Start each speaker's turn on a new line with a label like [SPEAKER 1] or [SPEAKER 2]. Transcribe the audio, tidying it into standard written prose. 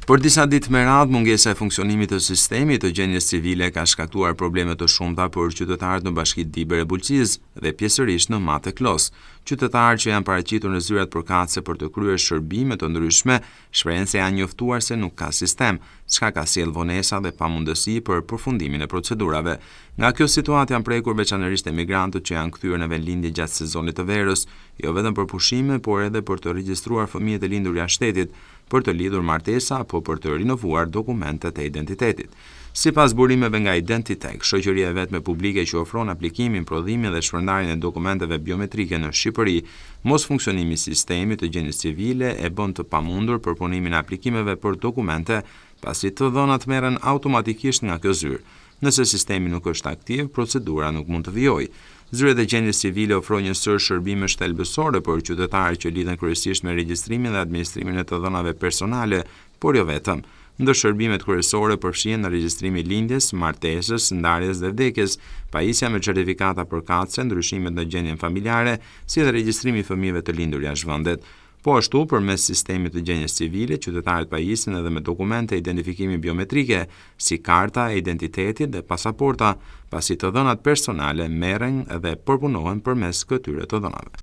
[SPEAKER 1] Për disa ditë me radhë, mungesa e funksionimit të sistemit të gjendjes civile ka shkaktuar probleme të shumta për qytetarët në Bashkitë Diber e Bulqizë dhe pjesërisht në Matë e Klos. Qytetarët që janë paraqitur në zyrat përkatëse për të kryer shërbime të ndryshme shprehen se janë njoftuar se nuk ka sistem, çka ka sjellë vonesa dhe pamundësi për përfundimin e procedurave. Nga kjo situatë janë prekur veçanërisht emigrantët që janë kthyer në vendlindje gjatë sezonit të verës, jo vetëm për pushime, por edhe për të regjistruar fëmijët e lindur jashtë shtetit, për të lidhur martesa apo për të rinovuar dokumentet e identitetit. Sipas burimeve nga Identitek, shoqëria e vetme publike që ofron aplikimin, prodhimin dhe shpërndarjen e dokumenteve biometrike në Shqipëri, mos funksionimi i sistemit të gjendjes civile e bën të pamundur përpunimin e aplikimeve për dokumente, pasi të dhënat merren automatikisht nga ky zyrë. Nëse sistemi nuk është aktiv, procedura nuk mund të vijojë. Zyret e gjendjes civile ofrojnë një sër shërbime shtelbësore për qytetarët që lidhen kryesisht me regjistrimin dhe administrimin e të dhënave personale, por jo vetëm. Ndër shërbimet kryesore përfshihen në regjistrimi i lindjes, martesës, ndarjes dhe vdekjes, pajisja me certifikata përkatëse, ndryshimet në gjendjen familjare, si dhe regjistrimi i fëmijëve të lindur jashtë vendet. Po ashtu, përmes sistemit të gjendjes civile, qytetarët pajisin edhe me dokumente identifikimi biometrike, si karta e identitetit dhe pasaporta, pasi të dhënat personale merren dhe përpunohen përmes këtyre të dhënave.